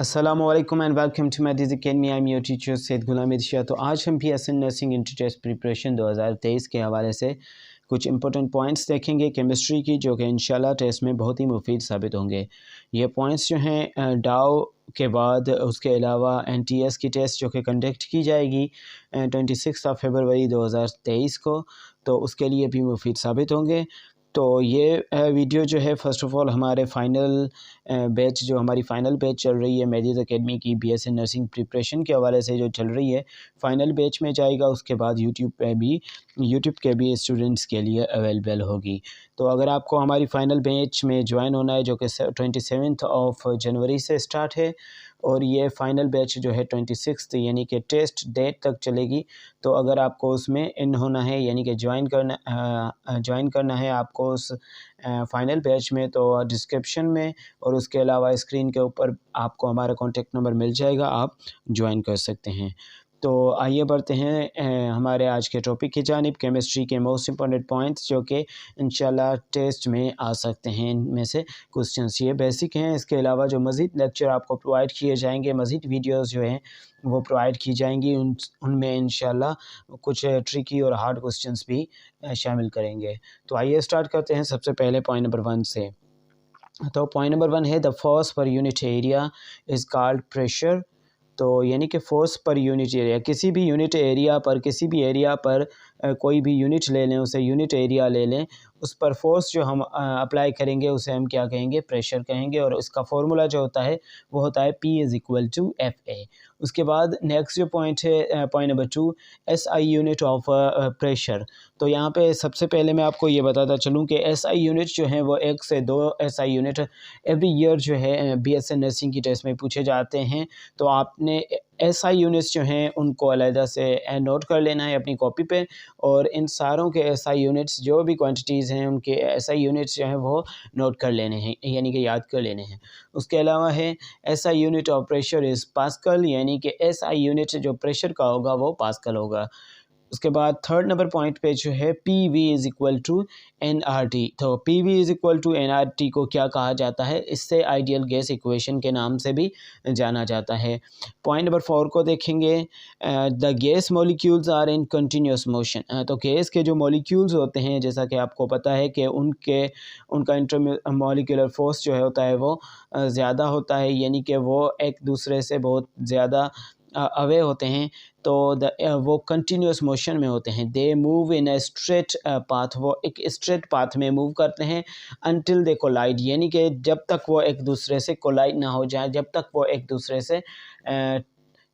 अस्सलामुअलैकुम and welcome to my this academy. I am your teacher Syed Ghulam Irshad. तो आज हम BSc nursing inter test preparation 2023 के हवाले से कुछ इंपॉर्टेंट पॉइंट्स देखेंगे केमिस्ट्री की, जो कि इंशाल्लाह टेस्ट में बहुत ही मुफीद साबित होंगे। ये पॉइंट्स जो हैं डाउ के बाद उसके अलावा एनटीएस की टेस्ट जो कि कंडक्ट की जाएगी 26 फरवरी 2023 को, तो उसके लिए भी मुफीद साबित होंगे। तो ये वीडियो जो है फ़र्स्ट ऑफ़ ऑल हमारे फ़ाइनल बैच जो हमारी फ़ाइनल बैच चल रही है मेडिस एकेडमी की बीएससी नर्सिंग प्रिपरेशन के हवाले से जो चल रही है, फ़ाइनल बैच में जाएगा। उसके बाद यूट्यूब के भी स्टूडेंट्स के लिए अवेलेबल होगी। तो अगर आपको हमारी फ़ाइनल बैच में ज्वाइन होना है, जो कि 27 जनवरी से स्टार्ट है, और ये फ़ाइनल बैच जो है 26 यानी कि टेस्ट डेट तक चलेगी। तो अगर आपको उसमें इन होना है यानी कि ज्वाइन करना है आपको उस फ़ाइनल बैच में, तो डिस्क्रिप्शन में और उसके अलावा स्क्रीन के ऊपर आपको हमारा कॉन्टेक्ट नंबर मिल जाएगा, आप ज्वाइन कर सकते हैं। तो आइए बढ़ते हैं हमारे आज के टॉपिक की जानिब, केमिस्ट्री के मोस्ट इंपॉर्टेंट पॉइंट्स जो कि इंशाल्लाह टेस्ट में आ सकते हैं। इनमें से क्वेश्चंस ये बेसिक हैं। इसके अलावा जो मज़ीद लेक्चर आपको प्रोवाइड किए जाएंगे, मज़ीद वीडियोस जो हैं वो प्रोवाइड की जाएंगी, उनमें इंशाल्लाह कुछ ट्रिकी और हार्ड क्वेश्चंस भी शामिल करेंगे। तो आइए स्टार्ट करते हैं सबसे पहले पॉइंट नंबर 1 से। तो पॉइंट नंबर 1 है the force per unit area is called pressure. तो यानी कि फोर्स पर यूनिट एरिया, किसी भी यूनिट एरिया पर, किसी भी एरिया पर कोई भी यूनिट ले लें, उसे यूनिट एरिया ले लें, उस पर फोर्स जो हम अप्लाई करेंगे उसे हम क्या कहेंगे, प्रेशर कहेंगे। और इसका फॉर्मूला जो होता है वो होता है P = FA। उसके बाद नेक्स्ट जो पॉइंट है point number 2, SI unit of pressure. तो यहाँ पे सबसे पहले मैं आपको ये बताता चलूँ कि SI यूनिट जो हैं वो 1 से 2 SI यूनिट एवरी ईयर जो है बीएससी नर्सिंग की टेस्ट में पूछे जाते हैं। तो आपने SI यूनिट्स जो हैं उनको अलहदा से नोट कर लेना है अपनी कॉपी पे, और इन सारों के SI यूनिट्स जो भी क्वांटिटीज़ हैं उनके SI यूनिट्स जो हैं वो नोट कर लेने हैं, यानी कि याद कर लेने हैं। उसके अलावा है SI unit of pressure is pascal, यानी कि SI यूनिट जो प्रेशर का होगा वो पास्कल होगा। उसके बाद थर्ड नंबर पॉइंट पे जो है PV = NRT। तो PV = NRT को क्या कहा जाता है, इससे आइडियल गैस इक्वेशन के नाम से भी जाना जाता है। पॉइंट नंबर 4 को देखेंगे, the gas molecules are in continuous motion. तो गैस के जो मॉलिक्यूल्स होते हैं, जैसा कि आपको पता है कि उनका इंटरमॉलिक्यूलर फोर्स जो है होता है वो ज़्यादा होता है, यानी कि वो एक दूसरे से बहुत ज़्यादा अवे होते हैं। तो वो कंटिन्यूस मोशन में होते हैं। They move in a straight path, वो एक स्ट्रेट पाथ में मूव करते हैं अनटिल दे कोलाइड, यानी कि जब तक वो एक दूसरे से कोलाइड ना हो जाए, जब तक वो एक दूसरे से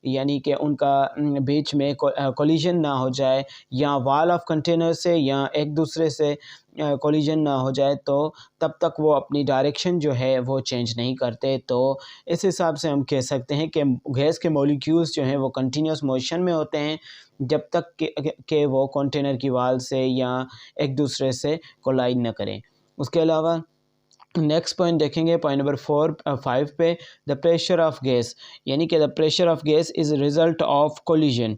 यानी कि उनका बीच में कोलिजन ना हो जाए, या वॉल ऑफ कंटेनर से या एक दूसरे से कोलिजन ना हो जाए, तो तब तक वो अपनी डायरेक्शन जो है वो चेंज नहीं करते। तो इस हिसाब से हम कह सकते हैं कि गैस के मॉलिक्यूल्स जो हैं वो कंटिन्यूस मोशन में होते हैं जब तक के वो कंटेनर की वॉल से या एक दूसरे से कोलाइड ना करें। उसके अलावा नेक्स्ट पॉइंट देखेंगे पॉइंट नंबर 5 पे, द प्रेशर ऑफ गैस, यानी कि the pressure of gas is result of collision.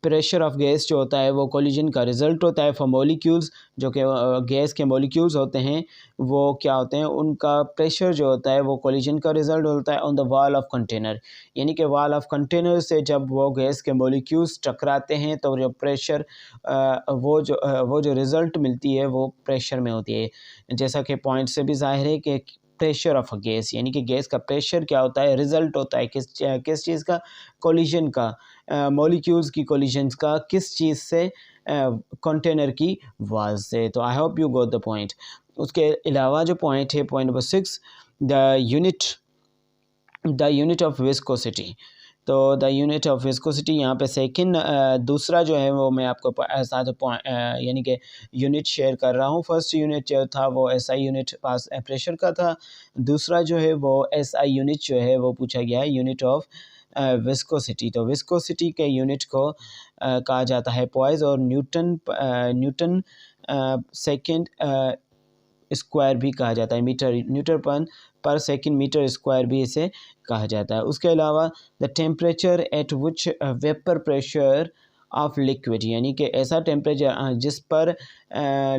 Pressure of gas जो होता है वो कोलिजन का रिज़ल्ट होता है फॉर मॉलिक्यूल्स, जो कि गैस के मॉलिक्यूल्स होते हैं वो क्या होते हैं, उनका प्रेशर जो होता है वो कोलिजन का रिज़ल्ट होता है on the wall of container, यानी कि वॉल ऑफ कंटेनर से जब वो गैस के मॉलिक्यूल्स टकराते हैं तो जो प्रेशर वो जो रिज़ल्ट मिलती है वो प्रेशर में होती है। जैसा कि पॉइंट से भी ज़ाहिर है कि प्रेशर ऑफ अ गैस, यानी कि गैस का प्रेशर क्या होता है, रिज़ल्ट होता है किस चीज़ का, कोलिजन का, मॉलिक्यूल्स की कोलिजन्स का, किस चीज़ से, कंटेनर की वॉल से। तो I hope you got the point. उसके अलावा जो पॉइंट है point number 6, the unit of viscosity. तो द यूनिट ऑफ विस्कोसिटी यहाँ पे सेकंड दूसरा जो है वो मैं आपको साथ यानी कि यूनिट शेयर कर रहा हूँ। फर्स्ट यूनिट जो था वो SI यूनिट पास प्रेशर का था, दूसरा जो है वो SI यूनिट जो है वो पूछा गया है यूनिट ऑफ विस्कोसिटी। तो विस्कोसिटी के यूनिट को कहा जाता है पॉइज, और न्यूटन सेकेंड स्क्वायर भी कहा जाता है, न्यूटन पर सेकंड मीटर स्क्वायर भी इसे कहा जाता है। उसके अलावा the temperature at which vapour pressure of liquid, यानी कि ऐसा टेम्परेचर जिस पर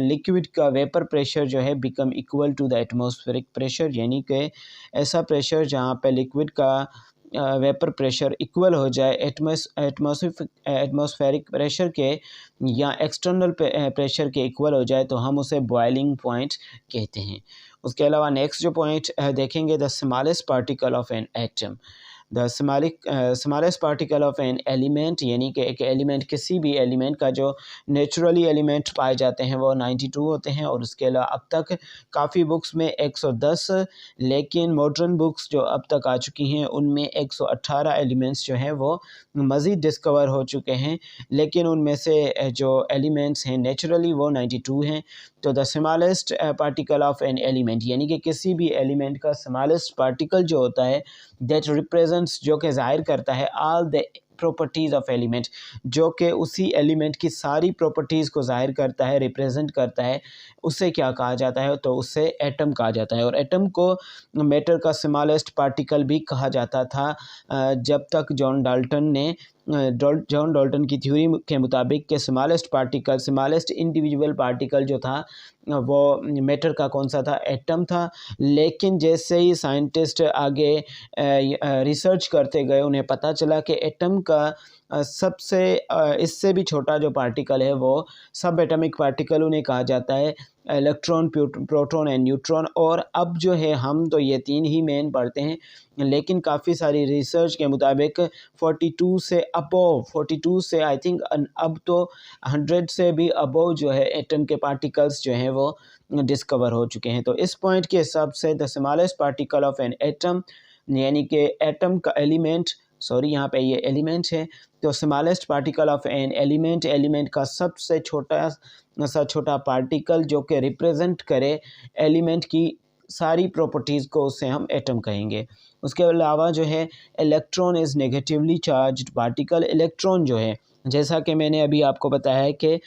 लिक्विड का वेपर प्रेशर जो है become equal to the atmospheric pressure, यानी कि ऐसा प्रेशर जहाँ पे लिक्विड का वेपर प्रेशर इक्वल हो जाए एटमॉस्फेरिक प्रेशर के या एक्सटर्नल प्रेशर के इक्वल हो जाए तो हम उसे बॉइलिंग पॉइंट कहते हैं। उसके अलावा नेक्स्ट जो पॉइंट देखेंगे, the smallest particle of an atom. The smallest particle of an element, यानी कि एक एलिमेंट, किसी भी एलिमेंट का जो नेचुरली एलिमेंट पाए जाते हैं वो 92 होते हैं। और उसके अलावा अब तक काफ़ी बुक्स में 110, लेकिन मॉडर्न बुक्स जो अब तक आ चुकी हैं उनमें 118 एलिमेंट्स जो हैं वो मज़ीद डिस्कवर हो चुके हैं, लेकिन उनमें से जो एलिमेंट्स हैं नेचुरली वो 92 हैं। तो the smallest particle of an element, यानी कि किसी भी एलिमेंट का स्मॉलेस्ट पार्टिकल जो होता है, दैट रिप्रेजेंट्स, जो कि ज़ाहिर करता है all the properties of element, जो कि उसी एलिमेंट की सारी प्रॉपर्टीज़ को ज़ाहिर करता है, रिप्रेजेंट करता है, उसे क्या कहा जाता है, तो उससे एटम कहा जाता है। और एटम को मैटर का स्मॉलेस्ट पार्टिकल भी कहा जाता था जब तक जॉन डाल्टन की थ्योरी के मुताबिक के स्मॉलेस्ट इंडिविजुअल पार्टिकल जो था वो मैटर का कौन सा था, एटम था। लेकिन जैसे ही साइंटिस्ट आगे रिसर्च करते गए उन्हें पता चला कि एटम का सबसे इससे भी छोटा जो पार्टिकल है वो सब एटमिक पार्टिकल उन्हें कहा जाता है, इलेक्ट्रॉन, प्रोटॉन एंड न्यूट्रॉन। और अब जो है हम तो ये तीन ही मेन पढ़ते हैं, लेकिन काफ़ी सारी रिसर्च के मुताबिक 42 से आई थिंक अब तो 100 से भी अबव जो है एटम के पार्टिकल्स जो हैं वो डिस्कवर हो चुके हैं। तो इस पॉइंट के हिसाब से the smallest particle of an atom, यानी कि एटम का एलिमेंट, सॉरी यहाँ पे ये एलिमेंट है, तो smallest particle of an element का सबसे छोटा पार्टिकल जो कि रिप्रेजेंट करे एलिमेंट की सारी प्रॉपर्टीज़ को, उससे हम एटम कहेंगे। उसके अलावा जो है electron is negatively charged particle. Electron जो है, जैसा कि मैंने अभी आपको बताया है कि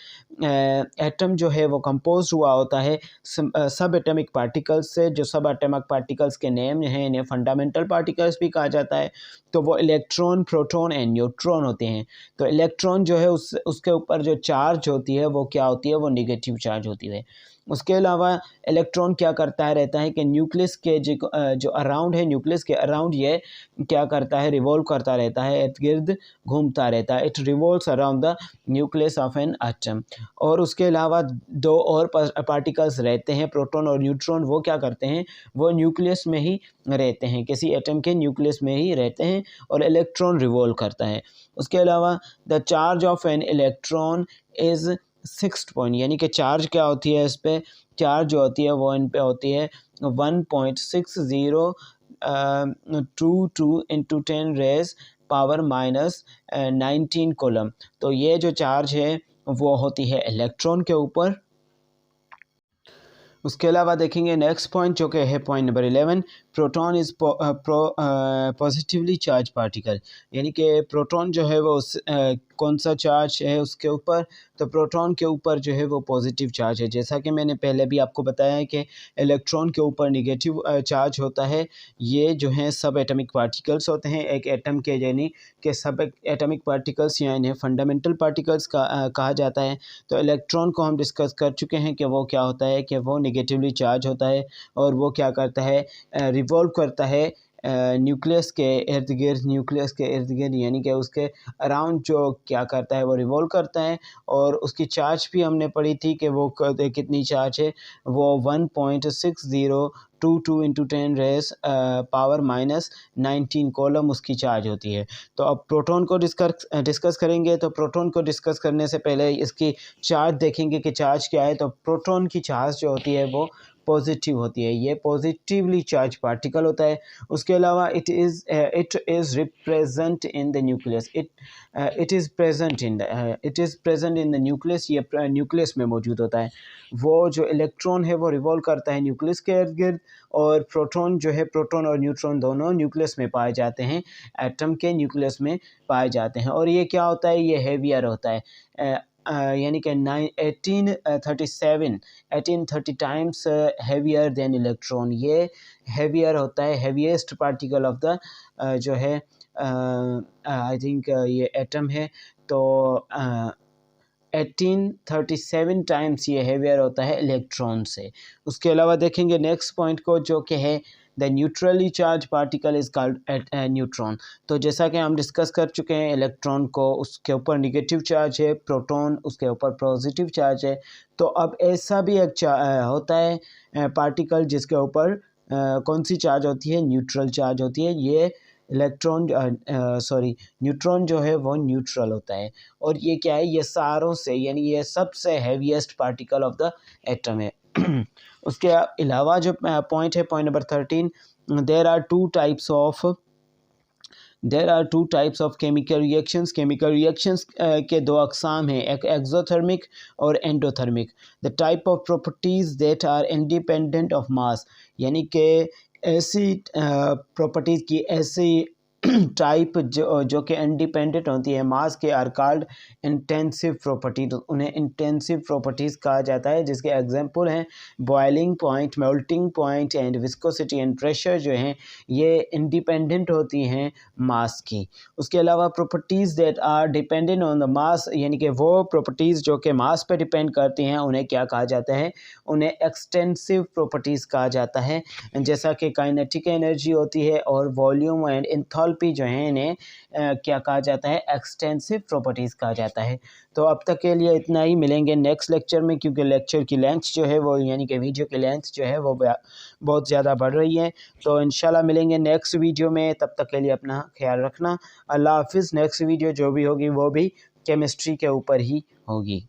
एटम जो है वो कंपोज हुआ होता है सब एटमिक पार्टिकल्स से। जो सब एटमिक पार्टिकल्स के नेम हैं इन्हें फंडामेंटल पार्टिकल्स भी कहा जाता है। तो वो इलेक्ट्रॉन, प्रोटॉन एंड न्यूट्रॉन होते हैं। तो इलेक्ट्रॉन जो है उसके ऊपर जो चार्ज होती है वो क्या होती है, वो नेगेटिव चार्ज होती है। उसके अलावा इलेक्ट्रॉन क्या करता है, रहता है कि न्यूक्लियस के जो अराउंड है, न्यूक्लियस के अराउंड ये क्या करता है, रिवॉल्व करता रहता है, इर्द गिर्द घूमता रहता है। It revolves around the nucleus of an atom. और उसके अलावा दो और पार्टिकल्स रहते हैं, प्रोटॉन और न्यूट्रॉन। वो क्या करते हैं, वो न्यूक्लियस में ही रहते हैं, किसी एटम के न्यूक्लियस में ही रहते हैं, और इलेक्ट्रॉन रिवॉल्व करता है। उसके अलावा the charge of an electron is 6 point, यानी कि चार्ज क्या होती है, इस पे चार्ज जो होती है वो इन पे होती है 1.6022 into 10 raise power minus 19 coulomb. तो ये जो चार्ज है वो होती है इलेक्ट्रॉन के ऊपर। उसके अलावा देखेंगे नेक्स्ट पॉइंट जो कि है point number 11, proton is positively charge particle, यानी कि प्रोटॉन जो है वो कौन सा चार्ज है उसके ऊपर, तो प्रोटॉन के ऊपर जो है वो पॉजिटिव चार्ज है। जैसा कि मैंने पहले भी आपको बताया है कि इलेक्ट्रॉन के ऊपर नेगेटिव चार्ज होता है। ये जो हैं सब एटमिक पार्टिकल्स होते हैं एक एटम के, यानी कि सब एटमिक पार्टिकल्स या इन्हें फंडामेंटल पार्टिकल्स कहा जाता है। तो इलेक्ट्रॉन को हम डिस्कस कर चुके हैं कि वो क्या होता है, कि वो नेगेटिवली चार्ज होता है और वो क्या करता है, रिवॉल्व करता है न्यूक्लियस के इर्द गिर्द, यानी कि उसके अराउंड जो क्या करता है वो रिवॉल्व करता है। और उसकी चार्ज भी हमने पढ़ी थी कि वो कितनी चार्ज है, वो 1.6022 into 10 raise power minus 19 coulomb उसकी चार्ज होती है। तो अब प्रोटॉन को डिस्कस करेंगे। तो प्रोटॉन को डिस्कस करने से पहले इसकी चार्ज देखेंगे कि चार्ज क्या है। तो प्रोटॉन की चार्ज जो होती है वो पॉजिटिव होती है, ये पॉजिटिवली चार्ज पार्टिकल होता है। उसके अलावा it is represent in the nucleus, it is present in the nucleus, ये न्यूक्लियस में मौजूद होता है। वो जो इलेक्ट्रॉन है वो रिवॉल्व करता है न्यूक्लियस के इर्द गिर्द, और प्रोटॉन जो है, प्रोटॉन और न्यूट्रॉन दोनों न्यूक्लियस में पाए जाते हैं, एटम के न्यूक्लियस में पाए जाते हैं। और ये क्या होता है, ये हेवियर होता है, यानी कि 1830 टाइम्स हेवियर देन इलेक्ट्रॉन। ये हेवियर होता है, हेवीएस्ट पार्टिकल ऑफ द जो है आई थिंक ये एटम है। तो 1837 टाइम्स ये हेवियर होता है इलेक्ट्रॉन से। उसके अलावा देखेंगे नेक्स्ट पॉइंट को जो कि है the neutrally charge particle is called neutron. तो जैसा कि हम डिस्कस कर चुके हैं, इलेक्ट्रॉन को उसके ऊपर नेगेटिव चार्ज है, प्रोटॉन उसके ऊपर पॉजिटिव चार्ज है। तो अब ऐसा भी एक होता है पार्टिकल जिसके ऊपर कौन सी चार्ज होती है, न्यूट्रल चार्ज होती है। ये इलेक्ट्रॉन न्यूट्रॉन जो है वो न्यूट्रल होता है। और ये क्या है, ये सारों से यानी ये सबसे heaviest particle of the atom है। उसके अलावा जो पॉइंट है, point number 13, there are two types of chemical reactions. Chemical reactions के दो अकसाम हैं, एक एक्सोथर्मिक और endothermic. The type of properties that are independent of mass, यानी कि ऐसी प्रॉपर्टीज़ की ऐसी टाइप जो कि इंडिपेंडेंट होती है मास के, आर कॉल्ड इंटेंसिव प्रॉपर्टीज। उन्हें इंटेंसिव प्रॉपर्टीज़ कहा जाता है, जिसके एग्जांपल हैं boiling point, melting point and viscosity and pressure जो हैं ये इंडिपेंडेंट होती हैं मास की। उसके अलावा properties that are dependent on the mass, यानी कि वो प्रॉपर्टीज़ जो कि मास पे डिपेंड करती हैं, उन्हें क्या कहा जाता है, उन्हें एक्सटेंसिव प्रॉपर्टीज़ कहा जाता है। जैसा कि काइनेटिक एनर्जी होती है और वॉल्यूम एंड एंथैल्पी जो है, इन्हें क्या कहा जाता है, एक्सटेंसिव प्रॉपर्टीज़ कहा जाता है। तो अब तक के लिए इतना ही, मिलेंगे नेक्स्ट लेक्चर में, क्योंकि लेक्चर की लेंथ जो है वो, यानी कि वीडियो की लेंथ जो है वो बहुत ज़्यादा बढ़ रही है। तो इंशाल्लाह मिलेंगे नेक्स्ट वीडियो में, तब तक के लिए अपना ख्याल रखना। अल्लाह हाफिज़। नेक्स्ट वीडियो जो भी होगी वो भी केमिस्ट्री के ऊपर ही होगी।